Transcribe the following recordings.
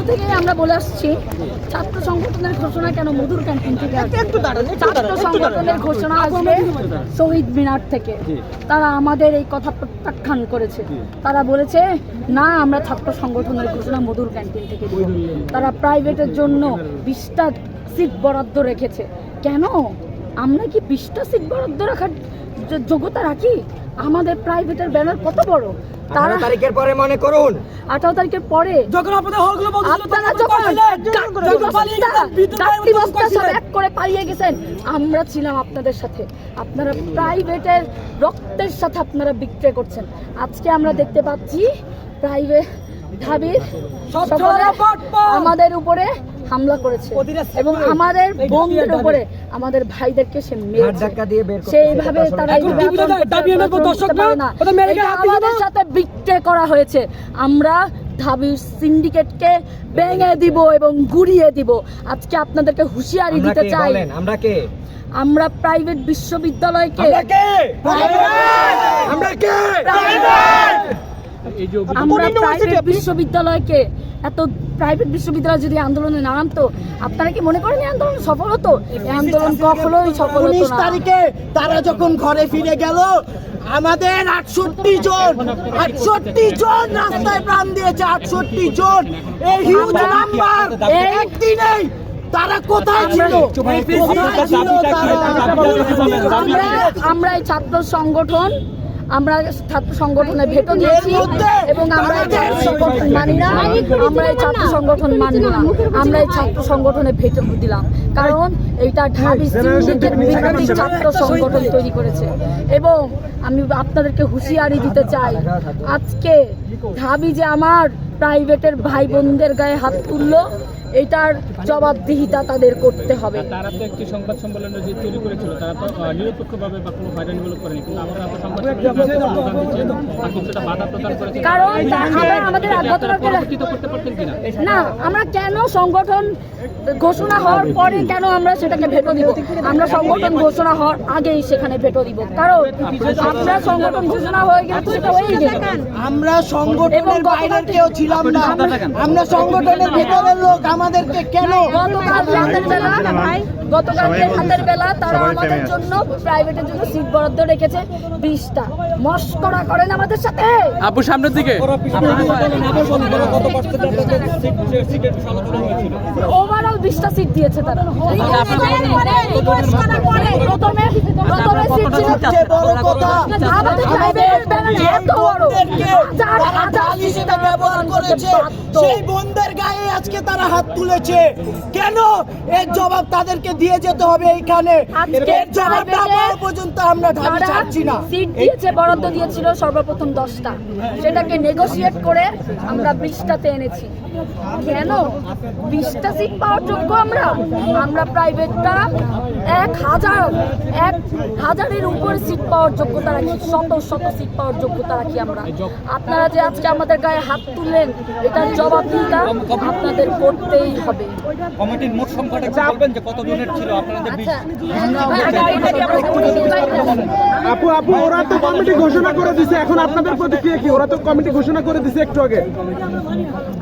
থেকে আমরা বলে আসছি ছাত্র সংগঠনের ঘোষণা কেন মধুর ক্যান্টিন থেকে ছাত্র সংগঠনের ঘোষণা আসবে শহীদ মিনার থেকে। তারা আমাদের এই কথা প্রত্যাখ্যান করেছে। তারা বলেছে না, আমরা ছাত্র সংগঠনের ঘোষণা মধুর ক্যান্টিন থেকে দিব। তারা প্রাইভেটের জন্য 20টা সিট বরাদ্দ রেখেছে। কেন? আমরা কি 20টা সিট বরাদ্দ রাখার যোগ্যতা রাখি? আমাদের প্রাইভেটের ব্যানার কত বড়। 18 তারিখের পরে মনে করুন, 18 তারিখের পরে যখন আপনারা এক করে পালিয়ে গেছেন, আমরা ছিলাম আপনাদের সাথে। আপনারা প্রাইভেটের রক্তের সাথে আপনারা বিক্রয় করছেন। আজকে আমরা দেখতে পাচ্ছি প্রাইভেট ঢাবির আমাদের উপরে হামলা করেছে এবং আমাদের বোনদের উপরে আমাদের ভাইদেরকে সে মেরেছে। সেইভাবে তারা আমাদের সাথে বিক্রয় করা হয়েছে। আমরা ঢাবির সিন্ডিকেটকে ভেঙে দিব এবং গুড়িয়ে দিব। আজকে আপনাদেরকে হুঁশিয়ারি দিতে চাই। আমরা প্রাইভেট বিশ্ববিদ্যালয়কে বিশ্ববিদ্যালয়কে এত প্রাইভেট বিশ্ববিদ্যালয় যদি আন্দোলনে নামতো, আপনারা কি মনে করেন আন্দোলন সফল হতো? আন্দোলন কখনোই সফল হতো না। 19 তারিখে তারা যখন ঘরে ফিরে গেল, আমাদের 68 জন রাস্তায় প্রাণ দিয়েছে। 68 জন, এই হিউজ নাম্বার। একদিনেই তারা কোথায় ছিল? আমরা এই ছাত্র সংগঠন, আমরা ছাত্র সংগঠনে ভেটো দিয়েছি এবং আমরা এই ছাত্র সংগঠন মানি না। আমরা এই ছাত্র সংগঠন মানি না। আমরা এই ছাত্র সংগঠনে ভেটো দিলাম, কারণ এইটা ঢাবি সিন্ডিকেট বিরোধী ছাত্র সংগঠন তৈরি করেছে। এবং আমি আপনাদেরকে হুঁশিয়ারি দিতে চাই, আজকে ঢাবি যে আমার প্রাইভেটের ভাই বোনদের গায়ে হাত তুললো, এটার জবাবদিহিতা তাদের করতে হবে। তারা তো একটি সংবাদ সম্মেলন যে তৈরি করেছিল, তারা তো নিরপেক্ষভাবে বা কোনো হয়রানিমূলক করেনি, কিন্তু আমরা সংবাদ কিছুটা বাধা প্রদান করেছি। কারণ আমাদের না, আমরা কেন সংগঠন ঘোষণা হওয়ার পরে কেন আমরা সেটাকে ভেটো দিব? আমরা সংগঠন ঘোষণা হওয়ার আগেই সেখানে ভেটো দিব, কারণ আমরা সংগঠন ঘোষণা হয়ে গেলে সেটা হয়ে গেছে। আমরা সংগঠনের বাইরের কেউ ছিলাম না, আমরা সংগঠনের ভেতরের লোক। আমাদেরকে কেন গতকালকে রাতের বেলা তারা আমাদের জন্য প্রাইভেটের জন্য সিট বরাদ্দ রেখেছে 20টা। মস্করা করেন আমাদের সাথে। আপু সামনের দিকে ওভারঅল 20টা সিট দিয়েছে তারা। সেই বোনদের গায়ে আজকে তারা হাত তুলেছে কেন? এর জবাব তাদেরকে দিয়ে যেতে হবে। এইখানে এর জবাব না পাওয়া পর্যন্ত আমরা ঢাবি ছাড়ছি না। সিট দিয়েছে, বরাদ্দ দিয়েছিল সর্বপ্রথম 10টা, সেটাকে নেগোশিয়েট করে আমরা 20টাতে এনেছি। কেন 20টা সিট পাওয়ার যোগ্য? আমরা প্রাইভেটটা 1000-এর উপরে সিট পাওয়ার যোগ্যতা রাখি, শত সিট পাওয়ার যোগ্যতা রাখি আমরা। আপনারা যে আজকে আমাদের গায়ে হাত তুললেন, এটার জবাবদিহিতা আপনাদের করতেই হবে। কমিটির মোট সংখ্যাটা বলবেন যে কতজনের ছিল আপনাদের? আপু ওরা তো কমিটি ঘোষণা করে দিয়েছে, এখন আপনাদের প্রতিক্রিয়া কি? ওরা তো কমিটি ঘোষণা করে দিয়েছে একটু আগে।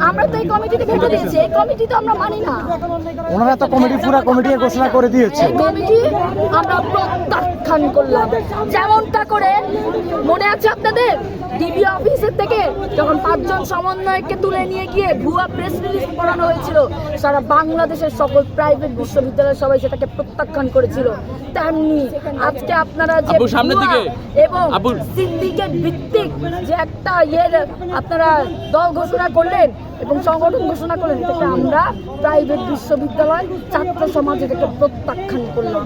আমরা তো এই কমিটিতে ভেটো দিয়েছি, এই কমিটি তো আমরা মানি না। ওনারা তো পুরো কমিটি ঘোষণা করে দিয়েছে। এই কমিটি আমরা প্রত্যাখ্যান করলাম। যেমনটা করে মনে আছে আপনাদের ডিবি অফিসের থেকে যখন 5 জন সমন্বয়ককে তুলে নিয়ে গিয়ে ভুয়া প্রেস রিলিজ করানো হয়েছিল, সারা বাংলাদেশের সকল প্রাইভেট বিশ্ববিদ্যালয় সবাই সেটাকে প্রত্যাখ্যান করেছিল, তেমনি আজকে আপনারা যে এবং সিন্ডিকেট ভিত্তিক যে একটা আপনারা দল ঘোষণা করলেন এবং সংগঠন ঘোষণা করলেন, এটা আমরা প্রাইভেট বিশ্ববিদ্যালয় ছাত্র সমাজ এটাকে প্রত্যাখ্যান করলাম।